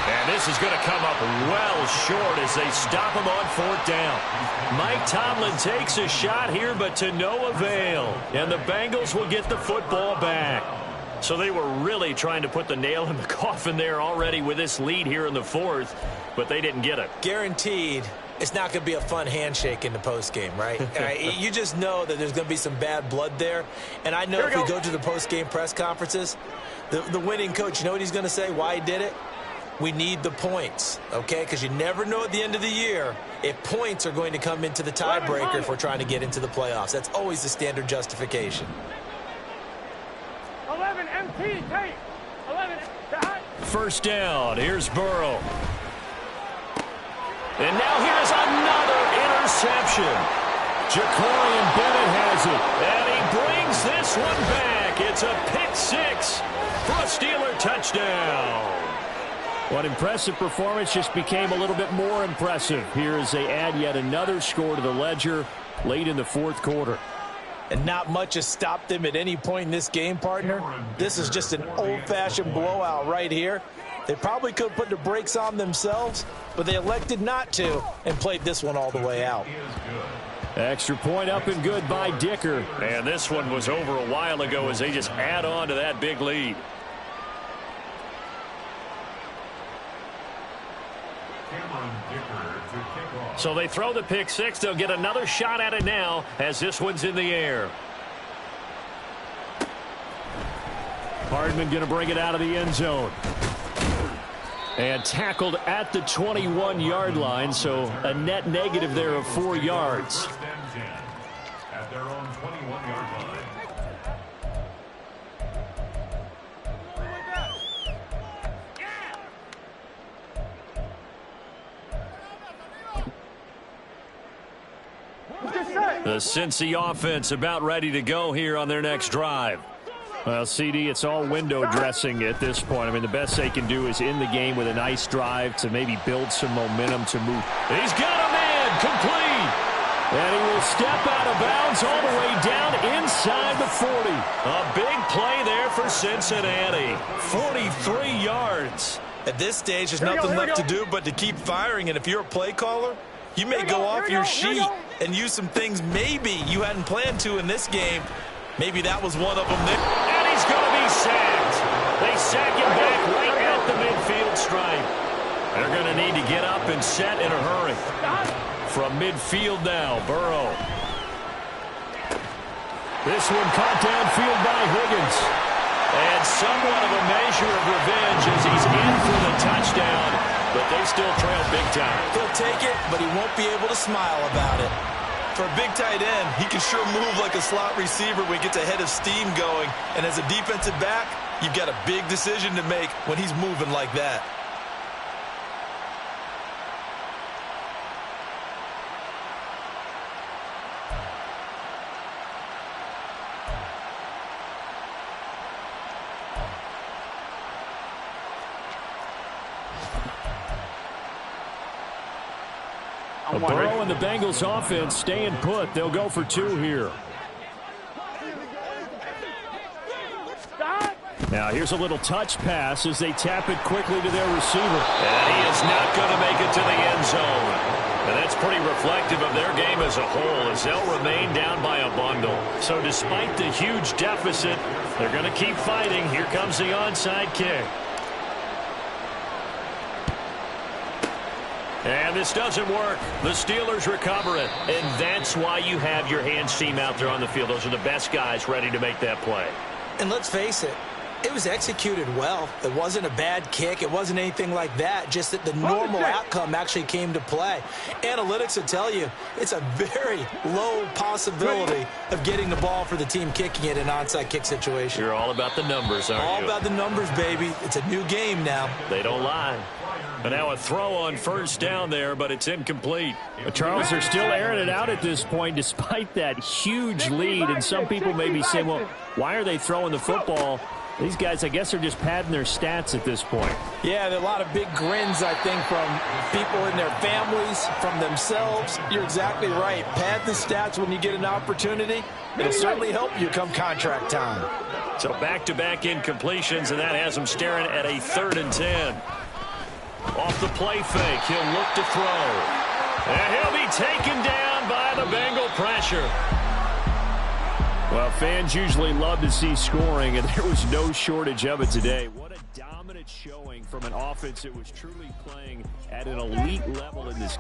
And this is going to come up well short as they stop him on 4th down. Mike Tomlin takes a shot here, but to no avail. And the Bengals will get the football back. So they were really trying to put the nail in the coffin there already with this lead here in the 4th, but they didn't get it. Guaranteed it's not going to be a fun handshake in the postgame, right? You just know that there's going to be some bad blood there. And I know if we go to the postgame press conferences, the winning coach, you know what he's going to say, why he did it? We need the points, okay? Because you never know at the end of the year if points are going to come into the tiebreaker if we're trying to get into the playoffs. That's always the standard justification. 11 MT tape. 11. First down. Here's Burrow. And now here's another interception. Ja'Cory Bennett has it. And he brings this one back. It's a pick 6 for a Steeler touchdown. What impressive performance just became a little bit more impressive here as they add yet another score to the ledger late in the 4th quarter. And not much has stopped them at any point in this game, partner. This is just an old-fashioned blowout right here. They probably could have put the brakes on themselves, but they elected not to and played this one all the way out. Extra point up and good by Dicker. And this one was over a while ago as they just add on to that big lead. So they throw the pick 6. They'll get another shot at it now as this one's in the air. Hardman going to bring it out of the end zone. And tackled at the 21-yard line, so a net negative there of 4 yards. At their own 21-yard line. The Cincy offense about ready to go here on their next drive. Well, CD, it's all window dressing at this point. I mean, the best they can do is in the game with a nice drive to maybe build some momentum to move. He's got a man complete. And he will step out of bounds all the way down inside the 40. A big play there for Cincinnati. 43 yards. At this stage, there's nothing left to do but to keep firing. And if you're a play caller, you may go off your sheet and use some things maybe you hadn't planned to in this game. Maybe that was one of them. And he's going to be he's sacked. They sack him back right at the midfield stripe. They're going to need to get up and set in a hurry. From midfield now, Burrow. This one caught downfield by Higgins. And somewhat of a measure of revenge as he's in for the touchdown, but they still trail big time. He'll take it, but he won't be able to smile about it. For a big tight end, he can sure move like a slot receiver when he gets a head of steam going. And as a defensive back, you've got a big decision to make when he's moving like that. Burrow and the Bengals offense staying put. They'll go for 2 here. Now here's a little touch pass as they tap it quickly to their receiver. And he is not going to make it to the end zone. And that's pretty reflective of their game as a whole, as they'll remain down by a bundle. So despite the huge deficit, they're going to keep fighting. Here comes the onside kick. And this doesn't work. The Steelers recover it. And that's why you have your hands team out there on the field. Those are the best guys ready to make that play. And let's face it, it was executed well. It wasn't a bad kick. It wasn't anything like that. Just that the normal outcome actually came to play. Analytics will tell you it's a very low possibility of getting the ball for the team kicking it in an onside kick situation. You're all about the numbers, aren't you? All about the numbers, baby. It's a new game now. They don't lie. And now a throw on first down there, but it's incomplete. Charles, they're still airing it out at this point despite that huge lead. And some people may be saying, well, why are they throwing the football? These guys, I guess, are just padding their stats at this point. Yeah, there are a lot of big grins, I think, from people in their families, from themselves. You're exactly right. Pad the stats when you get an opportunity. It'll certainly help you come contract time. So back-to-back incompletions, and that has them staring at a 3rd and 10. Off the play fake, he'll look to throw. And he'll be taken down by the Bengal pressure. Well, fans usually love to see scoring, and there was no shortage of it today. What a dominant showing from an offense that was truly playing at an elite level in this game.